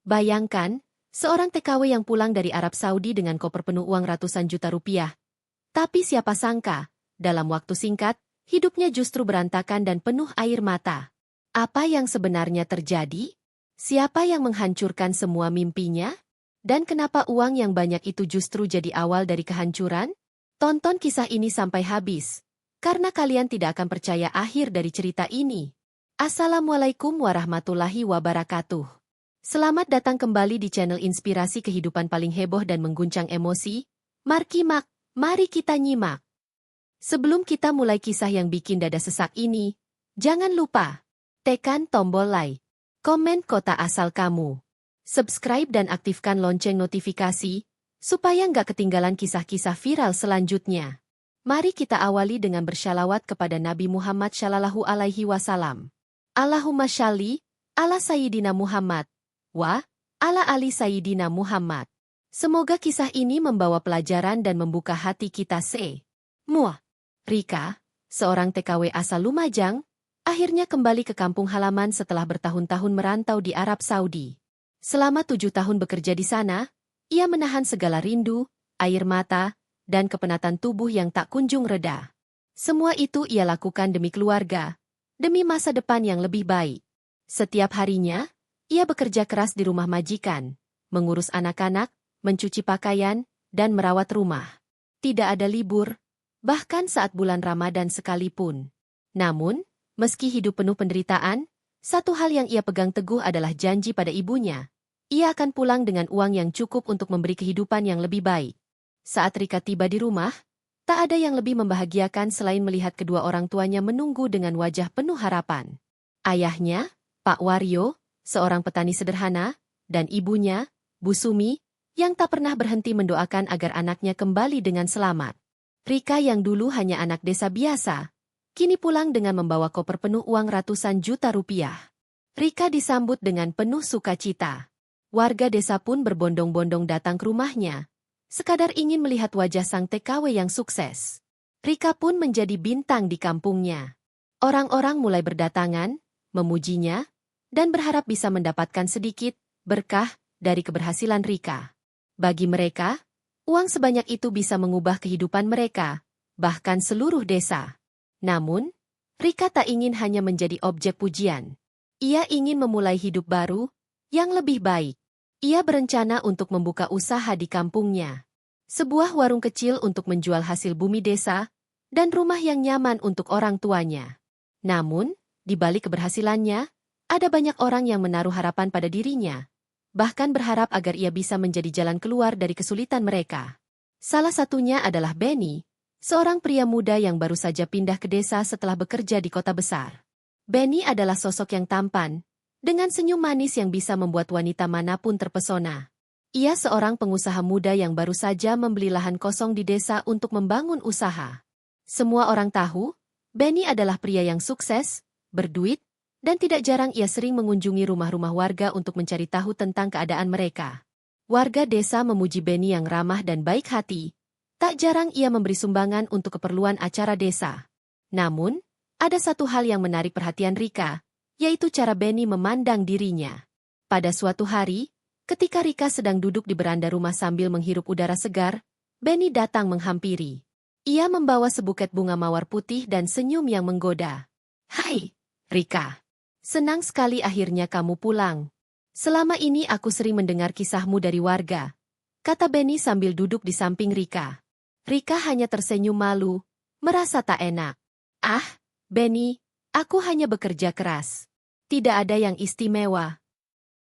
Bayangkan, seorang TKW yang pulang dari Arab Saudi dengan koper penuh uang ratusan juta rupiah. Tapi siapa sangka, dalam waktu singkat, hidupnya justru berantakan dan penuh air mata. Apa yang sebenarnya terjadi? Siapa yang menghancurkan semua mimpinya? Dan kenapa uang yang banyak itu justru jadi awal dari kehancuran? Tonton kisah ini sampai habis, karena kalian tidak akan percaya akhir dari cerita ini. Assalamualaikum warahmatullahi wabarakatuh. Selamat datang kembali di channel Inspirasi Kehidupan paling heboh dan mengguncang emosi. Mari kita nyimak. Sebelum kita mulai kisah yang bikin dada sesak ini, jangan lupa tekan tombol like, komen kota asal kamu, subscribe dan aktifkan lonceng notifikasi, supaya nggak ketinggalan kisah-kisah viral selanjutnya. Mari kita awali dengan bersyalawat kepada Nabi Muhammad Shallallahu Alaihi Wasallam. Allahumma shalli ala Sayyidina Muhammad wa ala ali Sayyidina Muhammad. Semoga kisah ini membawa pelajaran dan membuka hati kita semua. Rika, seorang TKW asal Lumajang, akhirnya kembali ke kampung halaman setelah bertahun-tahun merantau di Arab Saudi. Selama 7 tahun bekerja di sana, ia menahan segala rindu, air mata, dan kepenatan tubuh yang tak kunjung reda. Semua itu ia lakukan demi keluarga, demi masa depan yang lebih baik. Setiap harinya, ia bekerja keras di rumah majikan, mengurus anak-anak, mencuci pakaian, dan merawat rumah. Tidak ada libur, bahkan saat bulan Ramadan sekalipun. Namun, meski hidup penuh penderitaan, satu hal yang ia pegang teguh adalah janji pada ibunya. Ia akan pulang dengan uang yang cukup untuk memberi kehidupan yang lebih baik. Saat Rika tiba di rumah, tak ada yang lebih membahagiakan selain melihat kedua orang tuanya menunggu dengan wajah penuh harapan. Ayahnya, Pak Waryo, seorang petani sederhana, dan ibunya, Bu Sumi, yang tak pernah berhenti mendoakan agar anaknya kembali dengan selamat. Rika yang dulu hanya anak desa biasa, kini pulang dengan membawa koper penuh uang ratusan juta rupiah. Rika disambut dengan penuh sukacita. Warga desa pun berbondong-bondong datang ke rumahnya, sekadar ingin melihat wajah sang TKW yang sukses. Rika pun menjadi bintang di kampungnya. Orang-orang mulai berdatangan, memujinya, dan berharap bisa mendapatkan sedikit berkah dari keberhasilan Rika. Bagi mereka, uang sebanyak itu bisa mengubah kehidupan mereka, bahkan seluruh desa. Namun, Rika tak ingin hanya menjadi objek pujian. Ia ingin memulai hidup baru, yang lebih baik. Ia berencana untuk membuka usaha di kampungnya. Sebuah warung kecil untuk menjual hasil bumi desa, dan rumah yang nyaman untuk orang tuanya. Namun, di balik keberhasilannya, ada banyak orang yang menaruh harapan pada dirinya, bahkan berharap agar ia bisa menjadi jalan keluar dari kesulitan mereka. Salah satunya adalah Benny, seorang pria muda yang baru saja pindah ke desa setelah bekerja di kota besar. Benny adalah sosok yang tampan, dengan senyum manis yang bisa membuat wanita manapun terpesona. Ia seorang pengusaha muda yang baru saja membeli lahan kosong di desa untuk membangun usaha. Semua orang tahu, Benny adalah pria yang sukses, berduit, dan tidak jarang ia sering mengunjungi rumah-rumah warga untuk mencari tahu tentang keadaan mereka. Warga desa memuji Benny yang ramah dan baik hati. Tak jarang ia memberi sumbangan untuk keperluan acara desa. Namun, ada satu hal yang menarik perhatian Rika, yaitu cara Benny memandang dirinya. Pada suatu hari, ketika Rika sedang duduk di beranda rumah sambil menghirup udara segar, Benny datang menghampiri. Ia membawa sebuket bunga mawar putih dan senyum yang menggoda. "Hai, Rika. Senang sekali akhirnya kamu pulang. Selama ini aku sering mendengar kisahmu dari warga," kata Benny sambil duduk di samping Rika. Rika hanya tersenyum malu, merasa tak enak. "Ah, Benny, aku hanya bekerja keras. Tidak ada yang istimewa.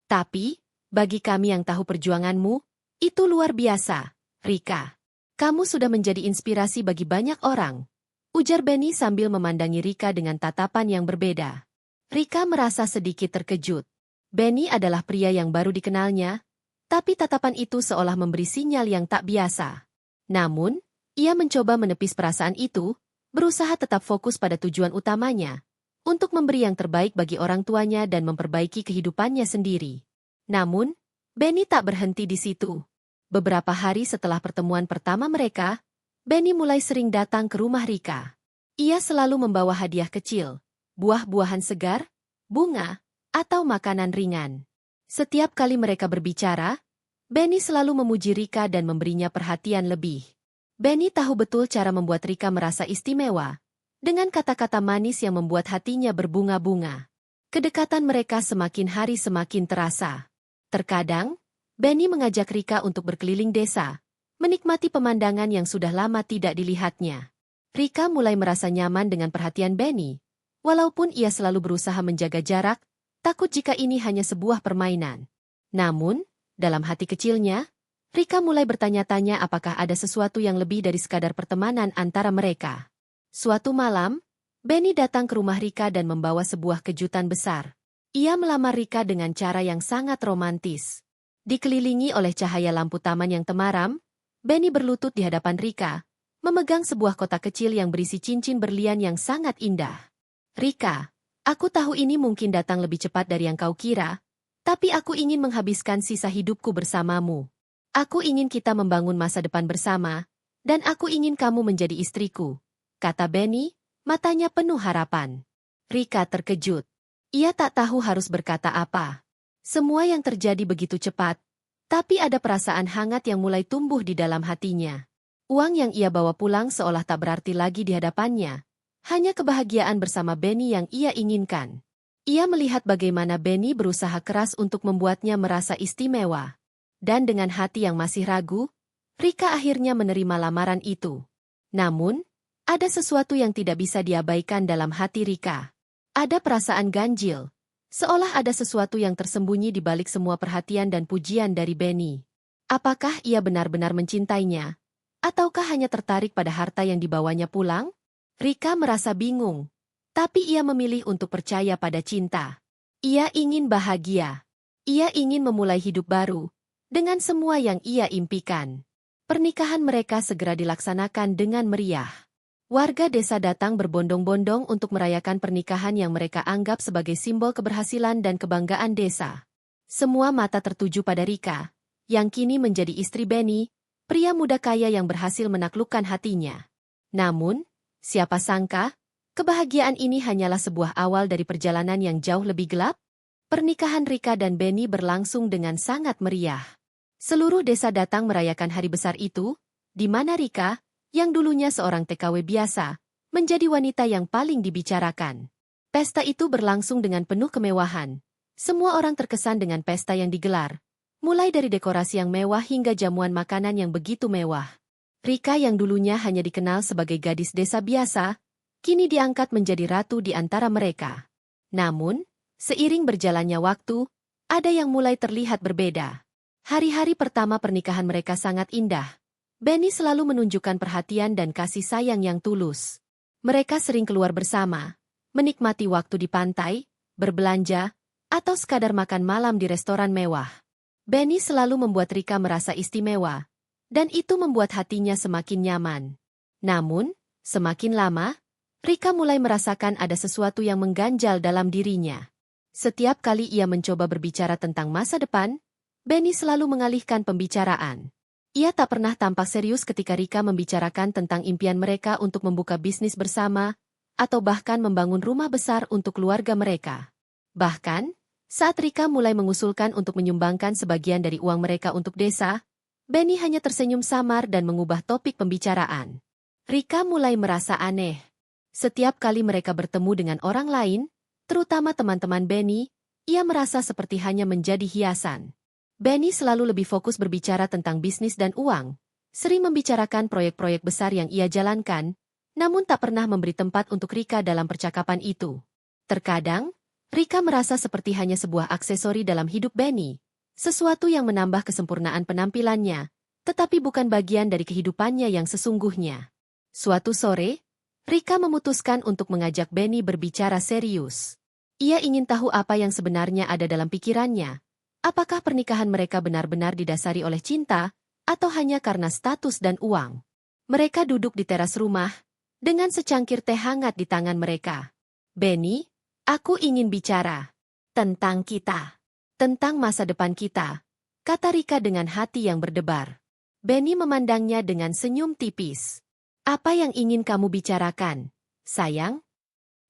Tapi, bagi kami yang tahu perjuanganmu, itu luar biasa, Rika. Kamu sudah menjadi inspirasi bagi banyak orang," ujar Benny sambil memandangi Rika dengan tatapan yang berbeda. Rika merasa sedikit terkejut. Benny adalah pria yang baru dikenalnya, tapi tatapan itu seolah memberi sinyal yang tak biasa. Namun, ia mencoba menepis perasaan itu, berusaha tetap fokus pada tujuan utamanya, untuk memberi yang terbaik bagi orang tuanya dan memperbaiki kehidupannya sendiri. Namun, Benny tak berhenti di situ. Beberapa hari setelah pertemuan pertama mereka, Benny mulai sering datang ke rumah Rika. Ia selalu membawa hadiah kecil, buah-buahan segar, bunga, atau makanan ringan. Setiap kali mereka berbicara, Benny selalu memuji Rika dan memberinya perhatian lebih. Benny tahu betul cara membuat Rika merasa istimewa, dengan kata-kata manis yang membuat hatinya berbunga-bunga. Kedekatan mereka semakin hari semakin terasa. Terkadang, Benny mengajak Rika untuk berkeliling desa, menikmati pemandangan yang sudah lama tidak dilihatnya. Rika mulai merasa nyaman dengan perhatian Benny, walaupun ia selalu berusaha menjaga jarak, takut jika ini hanya sebuah permainan. Namun, dalam hati kecilnya, Rika mulai bertanya-tanya apakah ada sesuatu yang lebih dari sekadar pertemanan antara mereka. Suatu malam, Benny datang ke rumah Rika dan membawa sebuah kejutan besar. Ia melamar Rika dengan cara yang sangat romantis. Dikelilingi oleh cahaya lampu taman yang temaram, Benny berlutut di hadapan Rika, memegang sebuah kotak kecil yang berisi cincin berlian yang sangat indah. Rika, aku tahu ini mungkin datang lebih cepat dari yang kau kira, tapi aku ingin menghabiskan sisa hidupku bersamamu. Aku ingin kita membangun masa depan bersama, dan aku ingin kamu menjadi istriku, kata Benny, matanya penuh harapan. Rika terkejut. Ia tak tahu harus berkata apa. Semua yang terjadi begitu cepat, tapi ada perasaan hangat yang mulai tumbuh di dalam hatinya. Uang yang ia bawa pulang seolah tak berarti lagi di hadapannya. Hanya kebahagiaan bersama Benny yang ia inginkan. Ia melihat bagaimana Benny berusaha keras untuk membuatnya merasa istimewa. Dan dengan hati yang masih ragu, Rika akhirnya menerima lamaran itu. Namun, ada sesuatu yang tidak bisa diabaikan dalam hati Rika. Ada perasaan ganjil, seolah ada sesuatu yang tersembunyi di balik semua perhatian dan pujian dari Benny. Apakah ia benar-benar mencintainya? Ataukah hanya tertarik pada harta yang dibawanya pulang? Rika merasa bingung, tapi ia memilih untuk percaya pada cinta. Ia ingin bahagia. Ia ingin memulai hidup baru, dengan semua yang ia impikan. Pernikahan mereka segera dilaksanakan dengan meriah. Warga desa datang berbondong-bondong untuk merayakan pernikahan yang mereka anggap sebagai simbol keberhasilan dan kebanggaan desa. Semua mata tertuju pada Rika, yang kini menjadi istri Benny, pria muda kaya yang berhasil menaklukkan hatinya. Namun, siapa sangka, kebahagiaan ini hanyalah sebuah awal dari perjalanan yang jauh lebih gelap? Pernikahan Rika dan Benny berlangsung dengan sangat meriah. Seluruh desa datang merayakan hari besar itu, di mana Rika, yang dulunya seorang TKW biasa, menjadi wanita yang paling dibicarakan. Pesta itu berlangsung dengan penuh kemewahan. Semua orang terkesan dengan pesta yang digelar, mulai dari dekorasi yang mewah hingga jamuan makanan yang begitu mewah. Rika yang dulunya hanya dikenal sebagai gadis desa biasa, kini diangkat menjadi ratu di antara mereka. Namun, seiring berjalannya waktu, ada yang mulai terlihat berbeda. Hari-hari pertama pernikahan mereka sangat indah. Benny selalu menunjukkan perhatian dan kasih sayang yang tulus. Mereka sering keluar bersama, menikmati waktu di pantai, berbelanja, atau sekadar makan malam di restoran mewah. Benny selalu membuat Rika merasa istimewa, dan itu membuat hatinya semakin nyaman. Namun, semakin lama, Rika mulai merasakan ada sesuatu yang mengganjal dalam dirinya. Setiap kali ia mencoba berbicara tentang masa depan, Benny selalu mengalihkan pembicaraan. Ia tak pernah tampak serius ketika Rika membicarakan tentang impian mereka untuk membuka bisnis bersama, atau bahkan membangun rumah besar untuk keluarga mereka. Bahkan, saat Rika mulai mengusulkan untuk menyumbangkan sebagian dari uang mereka untuk desa, Benny hanya tersenyum samar dan mengubah topik pembicaraan. Rika mulai merasa aneh. Setiap kali mereka bertemu dengan orang lain, terutama teman-teman Benny, ia merasa seperti hanya menjadi hiasan. Benny selalu lebih fokus berbicara tentang bisnis dan uang, sering membicarakan proyek-proyek besar yang ia jalankan, namun tak pernah memberi tempat untuk Rika dalam percakapan itu. Terkadang, Rika merasa seperti hanya sebuah aksesori dalam hidup Benny, sesuatu yang menambah kesempurnaan penampilannya, tetapi bukan bagian dari kehidupannya yang sesungguhnya. Suatu sore, Rika memutuskan untuk mengajak Benny berbicara serius. Ia ingin tahu apa yang sebenarnya ada dalam pikirannya. Apakah pernikahan mereka benar-benar didasari oleh cinta, atau hanya karena status dan uang? Mereka duduk di teras rumah, dengan secangkir teh hangat di tangan mereka. Benny, aku ingin bicara tentang kita. Tentang masa depan kita, kata Rika dengan hati yang berdebar. Benny memandangnya dengan senyum tipis. Apa yang ingin kamu bicarakan, sayang?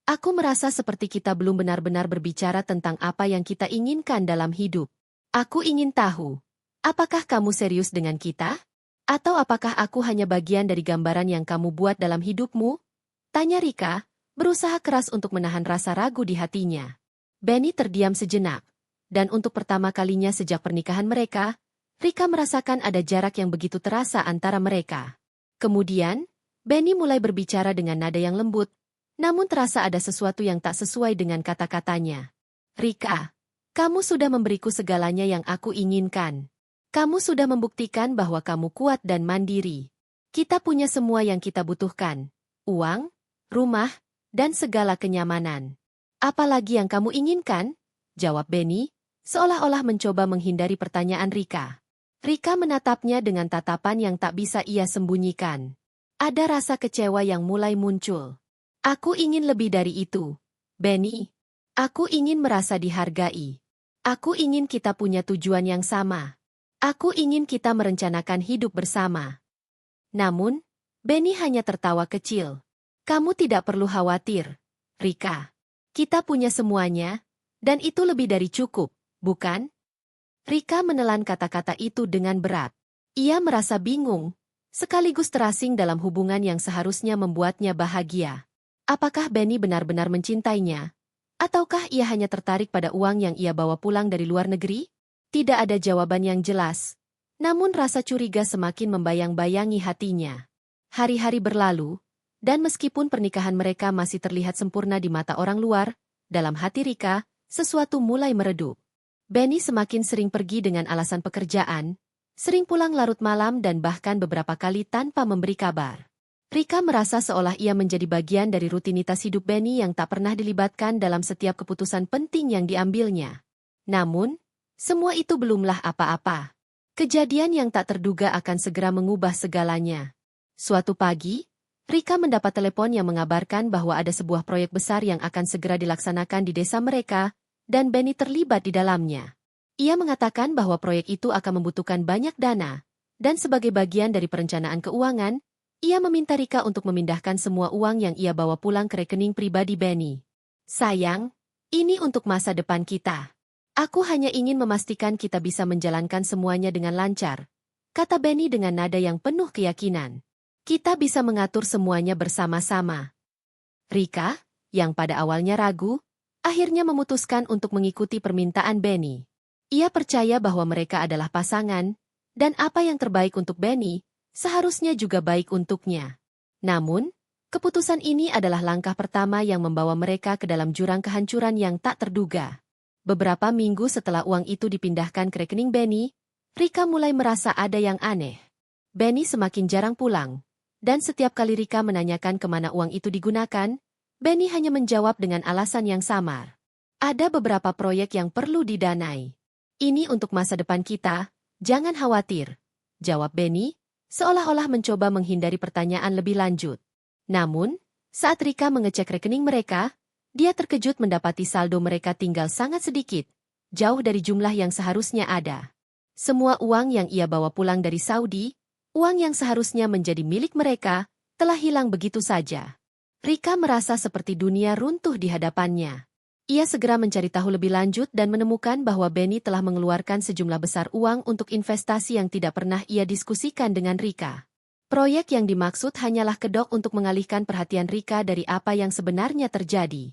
Aku merasa seperti kita belum benar-benar berbicara tentang apa yang kita inginkan dalam hidup. Aku ingin tahu, apakah kamu serius dengan kita? Atau apakah aku hanya bagian dari gambaran yang kamu buat dalam hidupmu? Tanya Rika, berusaha keras untuk menahan rasa ragu di hatinya. Benny terdiam sejenak, dan untuk pertama kalinya sejak pernikahan mereka, Rika merasakan ada jarak yang begitu terasa antara mereka. Kemudian, Benny mulai berbicara dengan nada yang lembut, namun terasa ada sesuatu yang tak sesuai dengan kata-katanya. Rika, kamu sudah memberiku segalanya yang aku inginkan. Kamu sudah membuktikan bahwa kamu kuat dan mandiri. Kita punya semua yang kita butuhkan. Uang, rumah, dan segala kenyamanan. Apalagi yang kamu inginkan? Jawab Benny, seolah-olah mencoba menghindari pertanyaan Rika. Rika menatapnya dengan tatapan yang tak bisa ia sembunyikan. Ada rasa kecewa yang mulai muncul. Aku ingin lebih dari itu. Benny, aku ingin merasa dihargai. Aku ingin kita punya tujuan yang sama. Aku ingin kita merencanakan hidup bersama. Namun, Benny hanya tertawa kecil. Kamu tidak perlu khawatir, Rika. Kita punya semuanya, dan itu lebih dari cukup, bukan? Rika menelan kata-kata itu dengan berat. Ia merasa bingung, sekaligus terasing dalam hubungan yang seharusnya membuatnya bahagia. Apakah Benny benar-benar mencintainya? Ataukah ia hanya tertarik pada uang yang ia bawa pulang dari luar negeri? Tidak ada jawaban yang jelas. Namun rasa curiga semakin membayang-bayangi hatinya. Hari-hari berlalu, dan meskipun pernikahan mereka masih terlihat sempurna di mata orang luar, dalam hati Rika, sesuatu mulai meredup. Benny semakin sering pergi dengan alasan pekerjaan, sering pulang larut malam dan bahkan beberapa kali tanpa memberi kabar. Rika merasa seolah ia menjadi bagian dari rutinitas hidup Benny yang tak pernah dilibatkan dalam setiap keputusan penting yang diambilnya. Namun, semua itu belumlah apa-apa. Kejadian yang tak terduga akan segera mengubah segalanya. Suatu pagi, Rika mendapat telepon yang mengabarkan bahwa ada sebuah proyek besar yang akan segera dilaksanakan di desa mereka, dan Benny terlibat di dalamnya. Ia mengatakan bahwa proyek itu akan membutuhkan banyak dana, dan sebagai bagian dari perencanaan keuangan, ia meminta Rika untuk memindahkan semua uang yang ia bawa pulang ke rekening pribadi Benny. Sayang, ini untuk masa depan kita. Aku hanya ingin memastikan kita bisa menjalankan semuanya dengan lancar, kata Benny dengan nada yang penuh keyakinan. Kita bisa mengatur semuanya bersama-sama. Rika, yang pada awalnya ragu, akhirnya memutuskan untuk mengikuti permintaan Benny. Ia percaya bahwa mereka adalah pasangan, dan apa yang terbaik untuk Benny, seharusnya juga baik untuknya. Namun, keputusan ini adalah langkah pertama yang membawa mereka ke dalam jurang kehancuran yang tak terduga. Beberapa minggu setelah uang itu dipindahkan ke rekening Benny, Rika mulai merasa ada yang aneh. Benny semakin jarang pulang, dan setiap kali Rika menanyakan kemana uang itu digunakan, Benny hanya menjawab dengan alasan yang samar. Ada beberapa proyek yang perlu didanai. Ini untuk masa depan kita, jangan khawatir, jawab Benny, seolah-olah mencoba menghindari pertanyaan lebih lanjut. Namun, saat Rika mengecek rekening mereka, dia terkejut mendapati saldo mereka tinggal sangat sedikit, jauh dari jumlah yang seharusnya ada. Semua uang yang ia bawa pulang dari Saudi, uang yang seharusnya menjadi milik mereka, telah hilang begitu saja. Rika merasa seperti dunia runtuh di hadapannya. Ia segera mencari tahu lebih lanjut dan menemukan bahwa Benny telah mengeluarkan sejumlah besar uang untuk investasi yang tidak pernah ia diskusikan dengan Rika. Proyek yang dimaksud hanyalah kedok untuk mengalihkan perhatian Rika dari apa yang sebenarnya terjadi.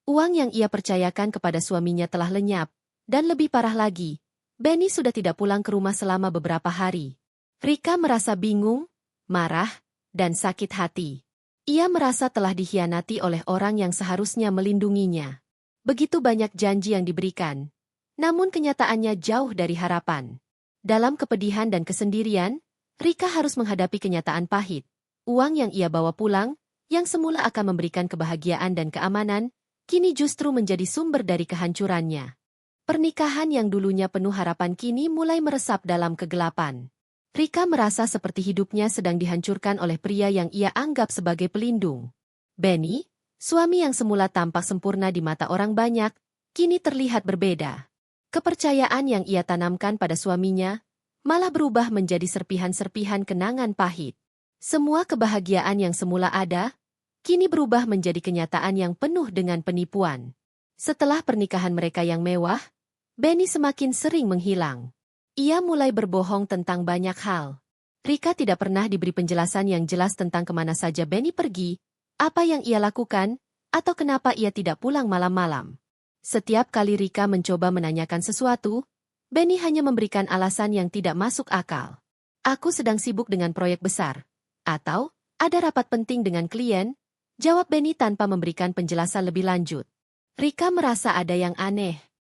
Uang yang ia percayakan kepada suaminya telah lenyap, dan lebih parah lagi, Benny sudah tidak pulang ke rumah selama beberapa hari. Rika merasa bingung, marah, dan sakit hati. Ia merasa telah dikhianati oleh orang yang seharusnya melindunginya. Begitu banyak janji yang diberikan, namun kenyataannya jauh dari harapan. Dalam kepedihan dan kesendirian, Rika harus menghadapi kenyataan pahit. Uang yang ia bawa pulang, yang semula akan memberikan kebahagiaan dan keamanan, kini justru menjadi sumber dari kehancurannya. Pernikahan yang dulunya penuh harapan kini mulai meresap dalam kegelapan. Rika merasa seperti hidupnya sedang dihancurkan oleh pria yang ia anggap sebagai pelindung. Benny, suami yang semula tampak sempurna di mata orang banyak, kini terlihat berbeda. Kepercayaan yang ia tanamkan pada suaminya malah berubah menjadi serpihan-serpihan kenangan pahit. Semua kebahagiaan yang semula ada, kini berubah menjadi kenyataan yang penuh dengan penipuan. Setelah pernikahan mereka yang mewah, Benny semakin sering menghilang. Ia mulai berbohong tentang banyak hal. Rika tidak pernah diberi penjelasan yang jelas tentang kemana saja Benny pergi, apa yang ia lakukan, atau kenapa ia tidak pulang malam-malam. Setiap kali Rika mencoba menanyakan sesuatu, Benny hanya memberikan alasan yang tidak masuk akal. Aku sedang sibuk dengan proyek besar. Atau, ada rapat penting dengan klien, jawab Benny tanpa memberikan penjelasan lebih lanjut. Rika merasa ada yang aneh.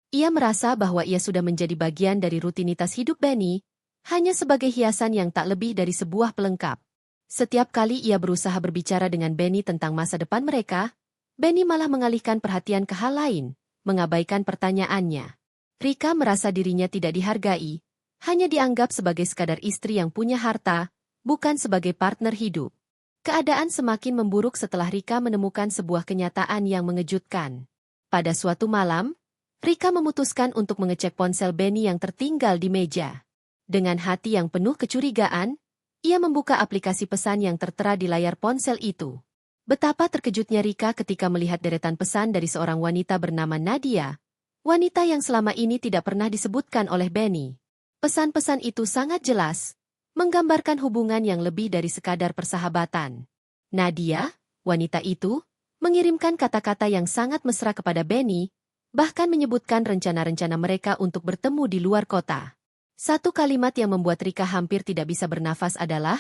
Ia merasa bahwa ia sudah menjadi bagian dari rutinitas hidup Benny, hanya sebagai hiasan yang tak lebih dari sebuah pelengkap. Setiap kali ia berusaha berbicara dengan Benny tentang masa depan mereka, Benny malah mengalihkan perhatian ke hal lain, mengabaikan pertanyaannya. Rika merasa dirinya tidak dihargai, hanya dianggap sebagai sekadar istri yang punya harta, bukan sebagai partner hidup. Keadaan semakin memburuk setelah Rika menemukan sebuah kenyataan yang mengejutkan. Pada suatu malam, Rika memutuskan untuk mengecek ponsel Benny yang tertinggal di meja. Dengan hati yang penuh kecurigaan, ia membuka aplikasi pesan yang tertera di layar ponsel itu. Betapa terkejutnya Rika ketika melihat deretan pesan dari seorang wanita bernama Nadia, wanita yang selama ini tidak pernah disebutkan oleh Benny. Pesan-pesan itu sangat jelas, menggambarkan hubungan yang lebih dari sekadar persahabatan. Nadia, wanita itu, mengirimkan kata-kata yang sangat mesra kepada Benny, bahkan menyebutkan rencana-rencana mereka untuk bertemu di luar kota. Satu kalimat yang membuat Rika hampir tidak bisa bernafas adalah,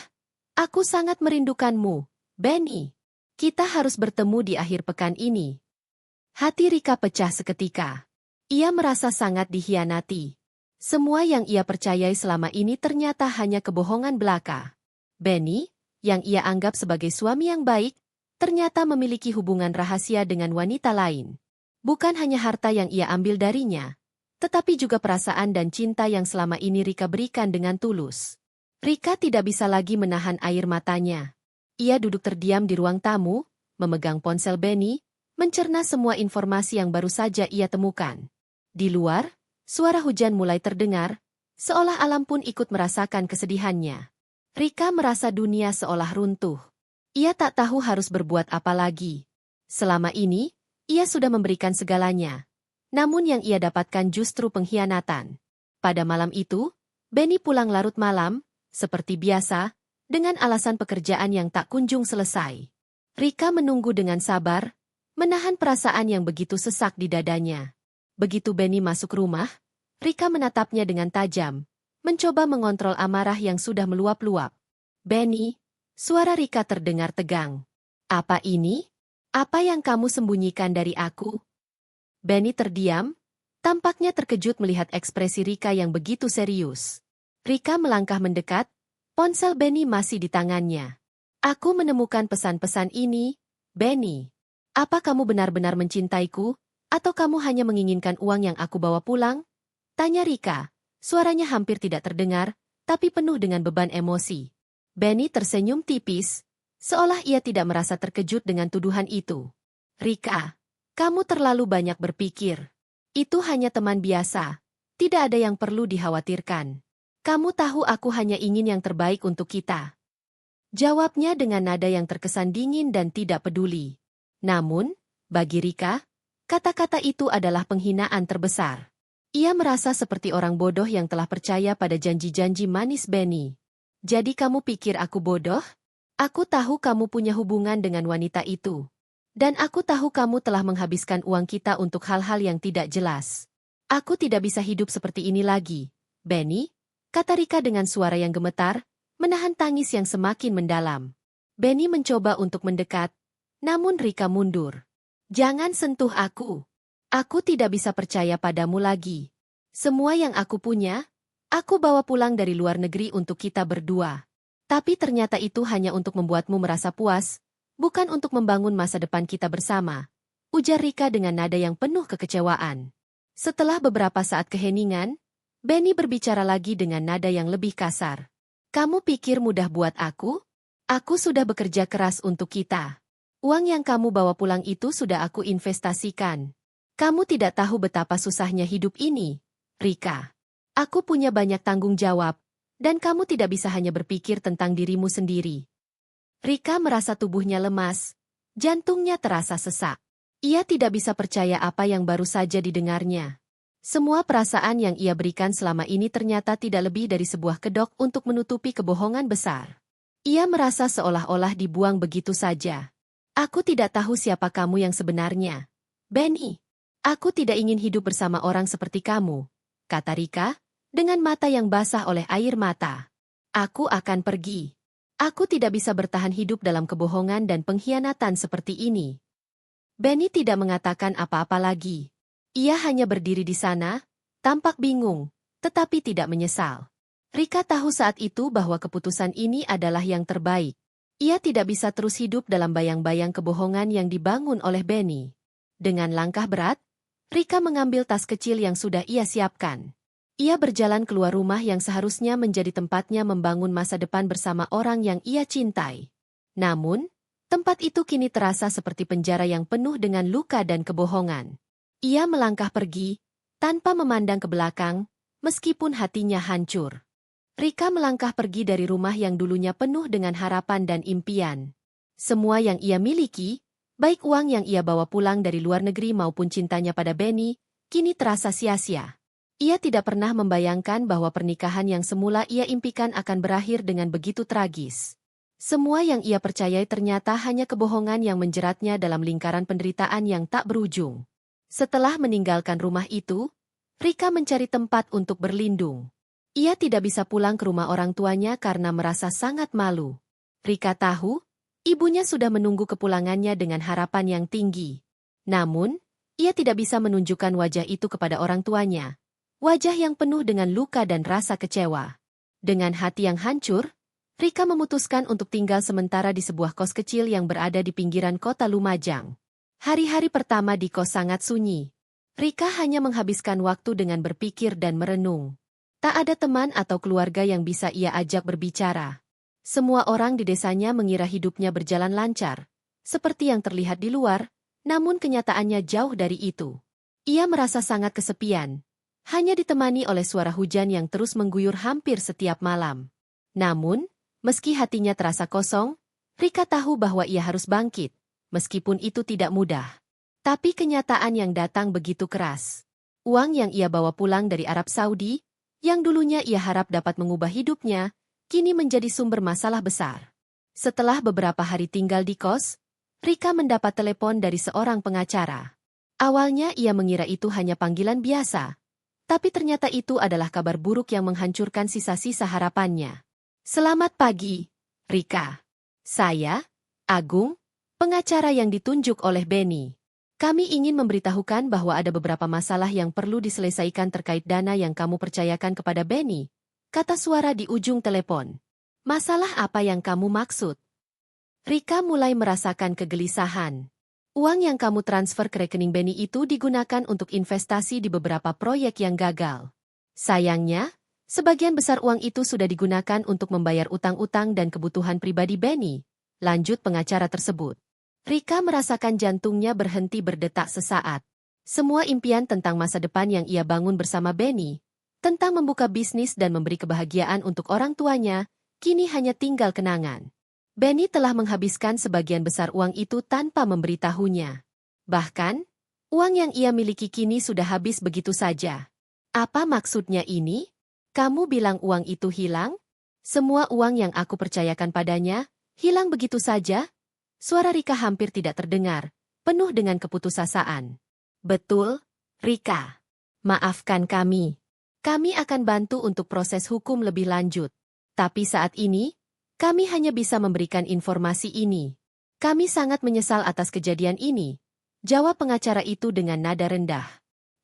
"Aku sangat merindukanmu, Benny. Kita harus bertemu di akhir pekan ini." Hati Rika pecah seketika. Ia merasa sangat dikhianati. Semua yang ia percayai selama ini ternyata hanya kebohongan belaka. Benny, yang ia anggap sebagai suami yang baik, ternyata memiliki hubungan rahasia dengan wanita lain. Bukan hanya harta yang ia ambil darinya, tetapi juga perasaan dan cinta yang selama ini Rika berikan dengan tulus. Rika tidak bisa lagi menahan air matanya. Ia duduk terdiam di ruang tamu, memegang ponsel Benny, mencerna semua informasi yang baru saja ia temukan. Di luar, suara hujan mulai terdengar, seolah alam pun ikut merasakan kesedihannya. Rika merasa dunia seolah runtuh. Ia tak tahu harus berbuat apa lagi. Selama ini, ia sudah memberikan segalanya. Namun yang ia dapatkan justru pengkhianatan. Pada malam itu, Benny pulang larut malam, seperti biasa, dengan alasan pekerjaan yang tak kunjung selesai. Rika menunggu dengan sabar, menahan perasaan yang begitu sesak di dadanya. Begitu Benny masuk rumah, Rika menatapnya dengan tajam, mencoba mengontrol amarah yang sudah meluap-luap. "Benny," suara Rika terdengar tegang. "Apa ini? Apa yang kamu sembunyikan dari aku?" Benny terdiam, tampaknya terkejut melihat ekspresi Rika yang begitu serius. Rika melangkah mendekat, ponsel Benny masih di tangannya. "Aku menemukan pesan-pesan ini, Benny. Apa kamu benar-benar mencintaiku, atau kamu hanya menginginkan uang yang aku bawa pulang?" tanya Rika. Suaranya hampir tidak terdengar, tapi penuh dengan beban emosi. Benny tersenyum tipis, seolah ia tidak merasa terkejut dengan tuduhan itu. "Rika, kamu terlalu banyak berpikir. Itu hanya teman biasa. Tidak ada yang perlu dikhawatirkan. Kamu tahu aku hanya ingin yang terbaik untuk kita." Jawabnya dengan nada yang terkesan dingin dan tidak peduli. Namun, bagi Rika, kata-kata itu adalah penghinaan terbesar. Ia merasa seperti orang bodoh yang telah percaya pada janji-janji manis Benny. "Jadi kamu pikir aku bodoh? Aku tahu kamu punya hubungan dengan wanita itu. Dan aku tahu kamu telah menghabiskan uang kita untuk hal-hal yang tidak jelas. Aku tidak bisa hidup seperti ini lagi, Benny," kata Rika dengan suara yang gemetar, menahan tangis yang semakin mendalam. Benny mencoba untuk mendekat, namun Rika mundur. "Jangan sentuh aku. Aku tidak bisa percaya padamu lagi. Semua yang aku punya, aku bawa pulang dari luar negeri untuk kita berdua. Tapi ternyata itu hanya untuk membuatmu merasa puas, bukan untuk membangun masa depan kita bersama," ujar Rika dengan nada yang penuh kekecewaan. Setelah beberapa saat keheningan, Benny berbicara lagi dengan nada yang lebih kasar. "Kamu pikir mudah buat aku? Aku sudah bekerja keras untuk kita. Uang yang kamu bawa pulang itu sudah aku investasikan. Kamu tidak tahu betapa susahnya hidup ini, Rika. Aku punya banyak tanggung jawab, dan kamu tidak bisa hanya berpikir tentang dirimu sendiri." Rika merasa tubuhnya lemas, jantungnya terasa sesak. Ia tidak bisa percaya apa yang baru saja didengarnya. Semua perasaan yang ia berikan selama ini ternyata tidak lebih dari sebuah kedok untuk menutupi kebohongan besar. Ia merasa seolah-olah dibuang begitu saja. Aku tidak tahu siapa kamu yang sebenarnya. Benny, aku tidak ingin hidup bersama orang seperti kamu, kata Rika, dengan mata yang basah oleh air mata. Aku akan pergi. Aku tidak bisa bertahan hidup dalam kebohongan dan pengkhianatan seperti ini. Benny tidak mengatakan apa-apa lagi. Ia hanya berdiri di sana, tampak bingung, tetapi tidak menyesal. Rika tahu saat itu bahwa keputusan ini adalah yang terbaik. Ia tidak bisa terus hidup dalam bayang-bayang kebohongan yang dibangun oleh Benny. Dengan langkah berat, Rika mengambil tas kecil yang sudah ia siapkan. Ia berjalan keluar rumah yang seharusnya menjadi tempatnya membangun masa depan bersama orang yang ia cintai. Namun, tempat itu kini terasa seperti penjara yang penuh dengan luka dan kebohongan. Ia melangkah pergi, tanpa memandang ke belakang, meskipun hatinya hancur. Rika melangkah pergi dari rumah yang dulunya penuh dengan harapan dan impian. Semua yang ia miliki, baik uang yang ia bawa pulang dari luar negeri maupun cintanya pada Benny, kini terasa sia-sia. Ia tidak pernah membayangkan bahwa pernikahan yang semula ia impikan akan berakhir dengan begitu tragis. Semua yang ia percayai ternyata hanya kebohongan yang menjeratnya dalam lingkaran penderitaan yang tak berujung. Setelah meninggalkan rumah itu, Rika mencari tempat untuk berlindung. Ia tidak bisa pulang ke rumah orang tuanya karena merasa sangat malu. Rika tahu, ibunya sudah menunggu kepulangannya dengan harapan yang tinggi. Namun, ia tidak bisa menunjukkan wajah itu kepada orang tuanya. Wajah yang penuh dengan luka dan rasa kecewa. Dengan hati yang hancur, Rika memutuskan untuk tinggal sementara di sebuah kos kecil yang berada di pinggiran kota Lumajang. Hari-hari pertama di kos sangat sunyi. Rika hanya menghabiskan waktu dengan berpikir dan merenung. Tak ada teman atau keluarga yang bisa ia ajak berbicara. Semua orang di desanya mengira hidupnya berjalan lancar, seperti yang terlihat di luar, namun kenyataannya jauh dari itu. Ia merasa sangat kesepian, hanya ditemani oleh suara hujan yang terus mengguyur hampir setiap malam. Namun, meski hatinya terasa kosong, Rika tahu bahwa ia harus bangkit. Meskipun itu tidak mudah. Tapi kenyataan yang datang begitu keras. Uang yang ia bawa pulang dari Arab Saudi, yang dulunya ia harap dapat mengubah hidupnya, kini menjadi sumber masalah besar. Setelah beberapa hari tinggal di kos, Rika mendapat telepon dari seorang pengacara. Awalnya ia mengira itu hanya panggilan biasa, tapi ternyata itu adalah kabar buruk yang menghancurkan sisa-sisa harapannya. Selamat pagi, Rika. Saya, Agung, pengacara yang ditunjuk oleh Benny. Kami ingin memberitahukan bahwa ada beberapa masalah yang perlu diselesaikan terkait dana yang kamu percayakan kepada Benny, kata suara di ujung telepon. Masalah apa yang kamu maksud? Rika mulai merasakan kegelisahan. Uang yang kamu transfer ke rekening Benny itu digunakan untuk investasi di beberapa proyek yang gagal. Sayangnya, sebagian besar uang itu sudah digunakan untuk membayar utang-utang dan kebutuhan pribadi Benny, lanjut pengacara tersebut. Rika merasakan jantungnya berhenti berdetak sesaat. Semua impian tentang masa depan yang ia bangun bersama Benny, tentang membuka bisnis dan memberi kebahagiaan untuk orang tuanya, kini hanya tinggal kenangan. Benny telah menghabiskan sebagian besar uang itu tanpa memberitahunya. Bahkan, uang yang ia miliki kini sudah habis begitu saja. Apa maksudnya ini? Kamu bilang uang itu hilang? Semua uang yang aku percayakan padanya, hilang begitu saja? Suara Rika hampir tidak terdengar, penuh dengan keputusasaan. Betul, Rika. Maafkan kami. Kami akan bantu untuk proses hukum lebih lanjut. Tapi saat ini, kami hanya bisa memberikan informasi ini. Kami sangat menyesal atas kejadian ini, jawab pengacara itu dengan nada rendah.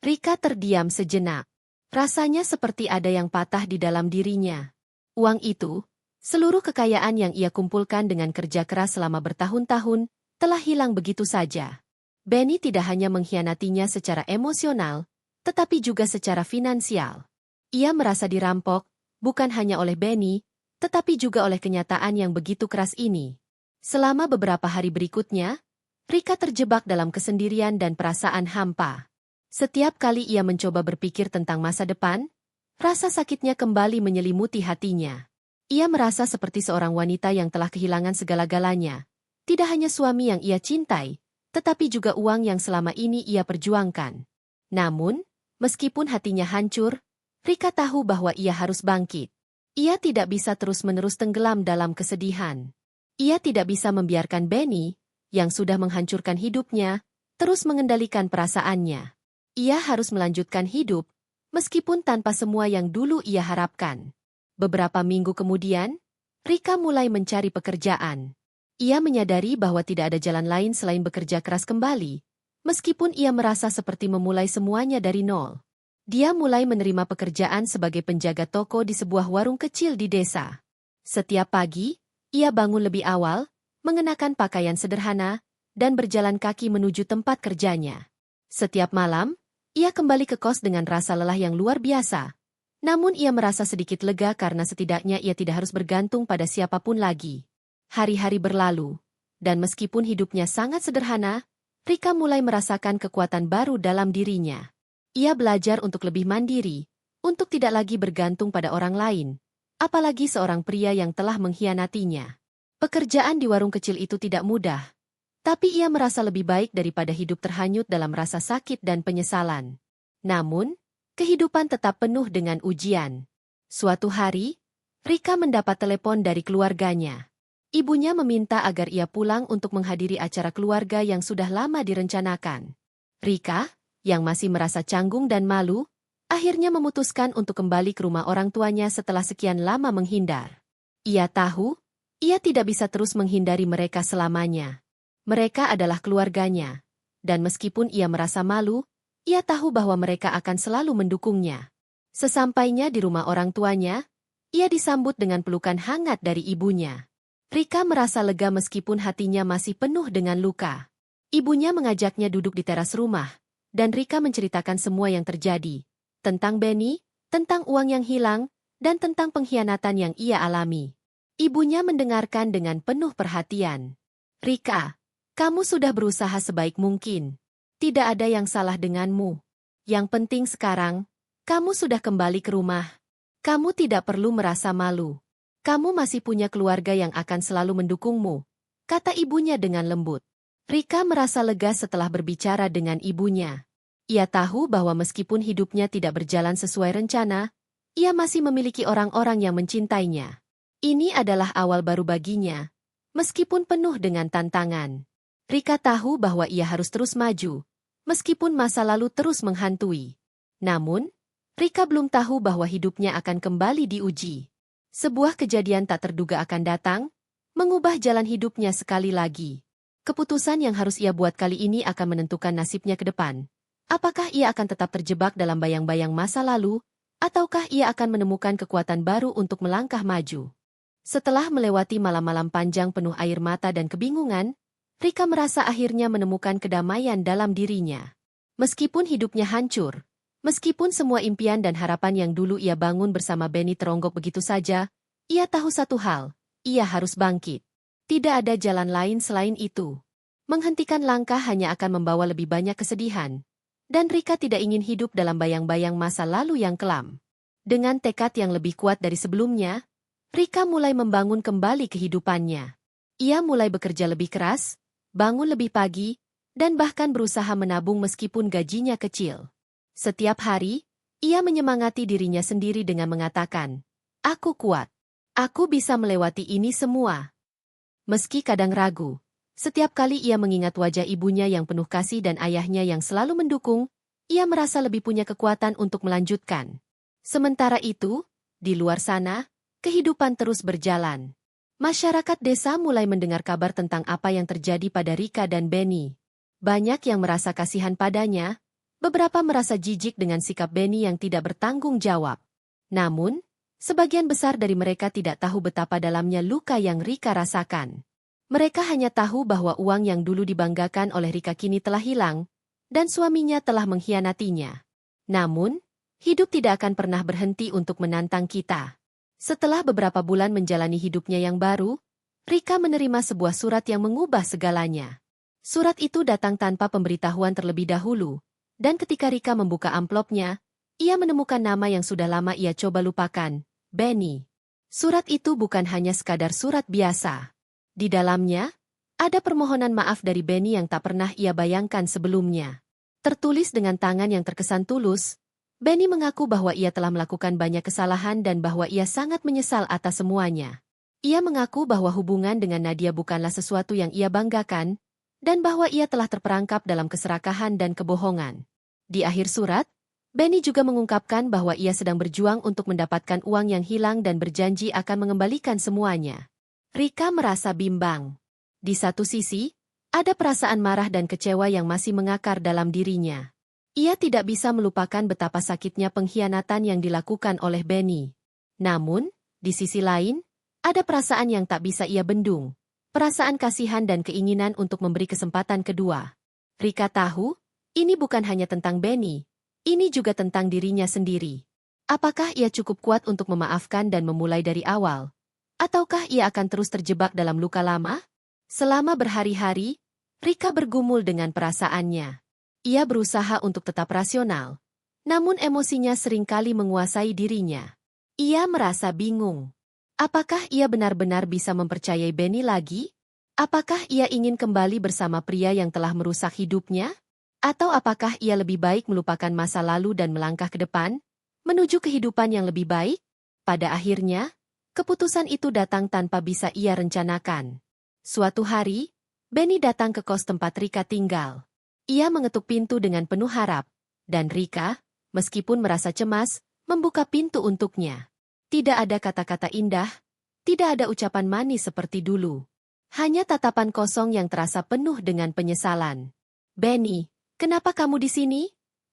Rika terdiam sejenak. Rasanya seperti ada yang patah di dalam dirinya. Uang itu, seluruh kekayaan yang ia kumpulkan dengan kerja keras selama bertahun-tahun, telah hilang begitu saja. Benny tidak hanya mengkhianatinya secara emosional, tetapi juga secara finansial. Ia merasa dirampok, bukan hanya oleh Benny, tetapi juga oleh kenyataan yang begitu keras ini. Selama beberapa hari berikutnya, Rika terjebak dalam kesendirian dan perasaan hampa. Setiap kali ia mencoba berpikir tentang masa depan, rasa sakitnya kembali menyelimuti hatinya. Ia merasa seperti seorang wanita yang telah kehilangan segala-galanya. Tidak hanya suami yang ia cintai, tetapi juga uang yang selama ini ia perjuangkan. Namun, Meskipun hatinya hancur, Rika tahu bahwa ia harus bangkit. Ia tidak bisa terus-menerus tenggelam dalam kesedihan. Ia tidak bisa membiarkan Benny, yang sudah menghancurkan hidupnya, terus mengendalikan perasaannya. Ia harus melanjutkan hidup, meskipun tanpa semua yang dulu ia harapkan. Beberapa minggu kemudian, Rika mulai mencari pekerjaan. Ia menyadari bahwa tidak ada jalan lain selain bekerja keras kembali, meskipun ia merasa seperti memulai semuanya dari nol. Dia mulai menerima pekerjaan sebagai penjaga toko di sebuah warung kecil di desa. Setiap pagi, ia bangun lebih awal, mengenakan pakaian sederhana, dan berjalan kaki menuju tempat kerjanya. Setiap malam, ia kembali ke kos dengan rasa lelah yang luar biasa. Namun ia merasa sedikit lega karena setidaknya ia tidak harus bergantung pada siapapun lagi. Hari-hari berlalu, dan meskipun hidupnya sangat sederhana, Rika mulai merasakan kekuatan baru dalam dirinya. Ia belajar untuk lebih mandiri, untuk tidak lagi bergantung pada orang lain, apalagi seorang pria yang telah mengkhianatinya. Pekerjaan di warung kecil itu tidak mudah, tapi ia merasa lebih baik daripada hidup terhanyut dalam rasa sakit dan penyesalan. Namun, kehidupan tetap penuh dengan ujian. Suatu hari, Rika mendapat telepon dari keluarganya. Ibunya meminta agar ia pulang untuk menghadiri acara keluarga yang sudah lama direncanakan. Rika, yang masih merasa canggung dan malu, akhirnya memutuskan untuk kembali ke rumah orang tuanya setelah sekian lama menghindar. Ia tahu, ia tidak bisa terus menghindari mereka selamanya. Mereka adalah keluarganya, dan meskipun ia merasa malu, ia tahu bahwa mereka akan selalu mendukungnya. Sesampainya di rumah orang tuanya, ia disambut dengan pelukan hangat dari ibunya. Rika merasa lega meskipun hatinya masih penuh dengan luka. Ibunya mengajaknya duduk di teras rumah, dan Rika menceritakan semua yang terjadi. Tentang Benny, tentang uang yang hilang, dan tentang pengkhianatan yang ia alami. Ibunya mendengarkan dengan penuh perhatian. Rika, kamu sudah berusaha sebaik mungkin. Tidak ada yang salah denganmu. Yang penting sekarang, kamu sudah kembali ke rumah. Kamu tidak perlu merasa malu. Kamu masih punya keluarga yang akan selalu mendukungmu, kata ibunya dengan lembut. Rika merasa lega setelah berbicara dengan ibunya. Ia tahu bahwa meskipun hidupnya tidak berjalan sesuai rencana, ia masih memiliki orang-orang yang mencintainya. Ini adalah awal baru baginya, meskipun penuh dengan tantangan. Rika tahu bahwa ia harus terus maju, meskipun masa lalu terus menghantui. Namun, Rika belum tahu bahwa hidupnya akan kembali diuji. Sebuah kejadian tak terduga akan datang, mengubah jalan hidupnya sekali lagi. Keputusan yang harus ia buat kali ini akan menentukan nasibnya ke depan. Apakah ia akan tetap terjebak dalam bayang-bayang masa lalu, ataukah ia akan menemukan kekuatan baru untuk melangkah maju? Setelah melewati malam-malam panjang penuh air mata dan kebingungan, Rika merasa akhirnya menemukan kedamaian dalam dirinya. Meskipun hidupnya hancur, meskipun semua impian dan harapan yang dulu ia bangun bersama Benny teronggok begitu saja, ia tahu satu hal, ia harus bangkit. Tidak ada jalan lain selain itu. Menghentikan langkah hanya akan membawa lebih banyak kesedihan. Dan Rika tidak ingin hidup dalam bayang-bayang masa lalu yang kelam. Dengan tekad yang lebih kuat dari sebelumnya, Rika mulai membangun kembali kehidupannya. Ia mulai bekerja lebih keras, bangun lebih pagi, dan bahkan berusaha menabung meskipun gajinya kecil. Setiap hari, ia menyemangati dirinya sendiri dengan mengatakan, "Aku kuat. Aku bisa melewati ini semua." Meski kadang ragu, setiap kali ia mengingat wajah ibunya yang penuh kasih dan ayahnya yang selalu mendukung, ia merasa lebih punya kekuatan untuk melanjutkan. Sementara itu, di luar sana, kehidupan terus berjalan. Masyarakat desa mulai mendengar kabar tentang apa yang terjadi pada Rika dan Benny. Banyak yang merasa kasihan padanya, beberapa merasa jijik dengan sikap Benny yang tidak bertanggung jawab. Namun, sebagian besar dari mereka tidak tahu betapa dalamnya luka yang Rika rasakan. Mereka hanya tahu bahwa uang yang dulu dibanggakan oleh Rika kini telah hilang, dan suaminya telah mengkhianatinya. Namun, hidup tidak akan pernah berhenti untuk menantang kita. Setelah beberapa bulan menjalani hidupnya yang baru, Rika menerima sebuah surat yang mengubah segalanya. Surat itu datang tanpa pemberitahuan terlebih dahulu, dan ketika Rika membuka amplopnya, ia menemukan nama yang sudah lama ia coba lupakan, Benny. Surat itu bukan hanya sekadar surat biasa. Di dalamnya, ada permohonan maaf dari Benny yang tak pernah ia bayangkan sebelumnya. Tertulis dengan tangan yang terkesan tulus, Benny mengaku bahwa ia telah melakukan banyak kesalahan dan bahwa ia sangat menyesal atas semuanya. Ia mengaku bahwa hubungan dengan Nadia bukanlah sesuatu yang ia banggakan, dan bahwa ia telah terperangkap dalam keserakahan dan kebohongan. Di akhir surat, Benny juga mengungkapkan bahwa ia sedang berjuang untuk mendapatkan uang yang hilang dan berjanji akan mengembalikan semuanya. Rika merasa bimbang. Di satu sisi, ada perasaan marah dan kecewa yang masih mengakar dalam dirinya. Ia tidak bisa melupakan betapa sakitnya pengkhianatan yang dilakukan oleh Benny. Namun, di sisi lain, ada perasaan yang tak bisa ia bendung. Perasaan kasihan dan keinginan untuk memberi kesempatan kedua. Rika tahu, ini bukan hanya tentang Benny. Ini juga tentang dirinya sendiri. Apakah ia cukup kuat untuk memaafkan dan memulai dari awal? Ataukah ia akan terus terjebak dalam luka lama? Selama berhari-hari, Rika bergumul dengan perasaannya. Ia berusaha untuk tetap rasional. Namun emosinya seringkali menguasai dirinya. Ia merasa bingung. Apakah ia benar-benar bisa mempercayai Benny lagi? Apakah ia ingin kembali bersama pria yang telah merusak hidupnya? Atau apakah ia lebih baik melupakan masa lalu dan melangkah ke depan, menuju kehidupan yang lebih baik? Pada akhirnya, keputusan itu datang tanpa bisa ia rencanakan. Suatu hari, Benny datang ke kos tempat Rika tinggal. Ia mengetuk pintu dengan penuh harap, dan Rika, meskipun merasa cemas, membuka pintu untuknya. Tidak ada kata-kata indah, tidak ada ucapan manis seperti dulu. Hanya tatapan kosong yang terasa penuh dengan penyesalan. "Benny, kenapa kamu di sini?"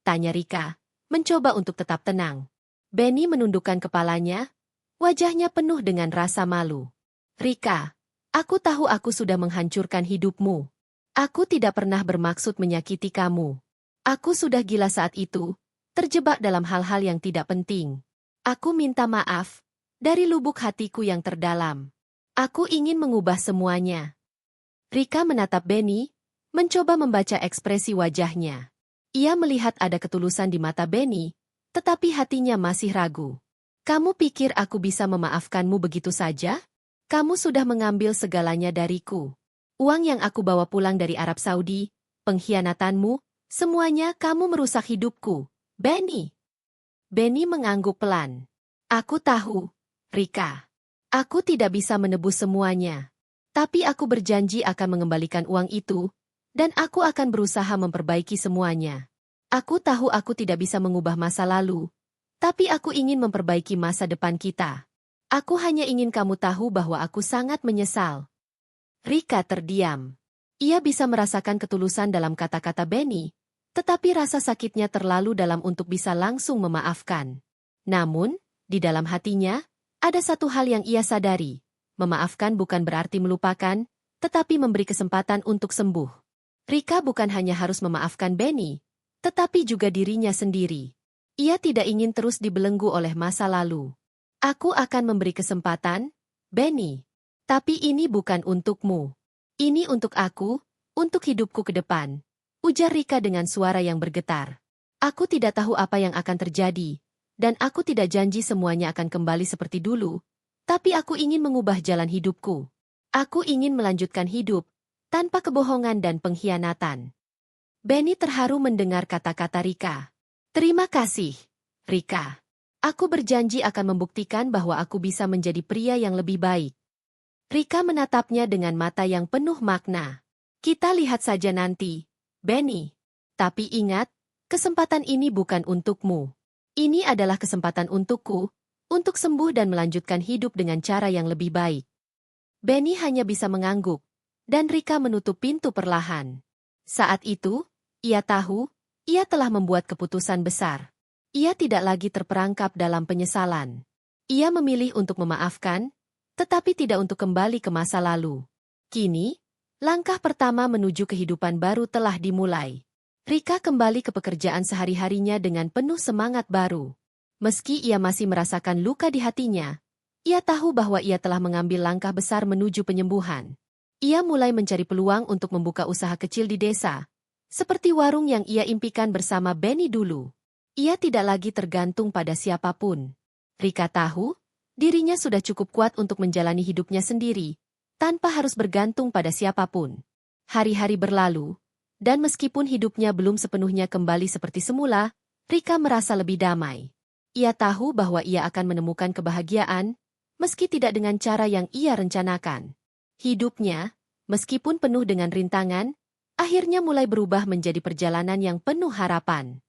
tanya Rika, mencoba untuk tetap tenang. Benny menundukkan kepalanya, wajahnya penuh dengan rasa malu. "Rika, aku tahu aku sudah menghancurkan hidupmu. Aku tidak pernah bermaksud menyakiti kamu. Aku sudah gila saat itu, terjebak dalam hal-hal yang tidak penting. Aku minta maaf, dari lubuk hatiku yang terdalam. Aku ingin mengubah semuanya." Rika menatap Benny, mencoba membaca ekspresi wajahnya. Ia melihat ada ketulusan di mata Benny, tetapi hatinya masih ragu. "Kamu pikir aku bisa memaafkanmu begitu saja? Kamu sudah mengambil segalanya dariku. Uang yang aku bawa pulang dari Arab Saudi, pengkhianatanmu, semuanya kamu merusak hidupku, Benny." Benny mengangguk pelan. "Aku tahu, Rika. Aku tidak bisa menebus semuanya. Tapi aku berjanji akan mengembalikan uang itu, dan aku akan berusaha memperbaiki semuanya. Aku tahu aku tidak bisa mengubah masa lalu, tapi aku ingin memperbaiki masa depan kita. Aku hanya ingin kamu tahu bahwa aku sangat menyesal." Rika terdiam. Ia bisa merasakan ketulusan dalam kata-kata Benny, tetapi rasa sakitnya terlalu dalam untuk bisa langsung memaafkan. Namun, di dalam hatinya, ada satu hal yang ia sadari. Memaafkan bukan berarti melupakan, tetapi memberi kesempatan untuk sembuh. Rika bukan hanya harus memaafkan Benny, tetapi juga dirinya sendiri. Ia tidak ingin terus dibelenggu oleh masa lalu. "Aku akan memberi kesempatan, Benny. Tapi ini bukan untukmu. Ini untuk aku, untuk hidupku ke depan," ujar Rika dengan suara yang bergetar. "Aku tidak tahu apa yang akan terjadi, dan aku tidak janji semuanya akan kembali seperti dulu, tapi aku ingin mengubah jalan hidupku. Aku ingin melanjutkan hidup, tanpa kebohongan dan pengkhianatan." Benny terharu mendengar kata-kata Rika. "Terima kasih, Rika. Aku berjanji akan membuktikan bahwa aku bisa menjadi pria yang lebih baik." Rika menatapnya dengan mata yang penuh makna. "Kita lihat saja nanti, Benny. Tapi ingat, kesempatan ini bukan untukmu. Ini adalah kesempatan untukku, untuk sembuh dan melanjutkan hidup dengan cara yang lebih baik." Benny hanya bisa mengangguk, dan Rika menutup pintu perlahan. Saat itu, ia tahu, ia telah membuat keputusan besar. Ia tidak lagi terperangkap dalam penyesalan. Ia memilih untuk memaafkan, tetapi tidak untuk kembali ke masa lalu. Kini, langkah pertama menuju kehidupan baru telah dimulai. Rika kembali ke pekerjaan sehari-harinya dengan penuh semangat baru. Meski ia masih merasakan luka di hatinya, ia tahu bahwa ia telah mengambil langkah besar menuju penyembuhan. Ia mulai mencari peluang untuk membuka usaha kecil di desa, seperti warung yang ia impikan bersama Benny dulu. Ia tidak lagi tergantung pada siapapun. Rika tahu, dirinya sudah cukup kuat untuk menjalani hidupnya sendiri, tanpa harus bergantung pada siapapun. Hari-hari berlalu, dan meskipun hidupnya belum sepenuhnya kembali seperti semula, Rika merasa lebih damai. Ia tahu bahwa ia akan menemukan kebahagiaan, meski tidak dengan cara yang ia rencanakan. Hidupnya, meskipun penuh dengan rintangan, akhirnya mulai berubah menjadi perjalanan yang penuh harapan.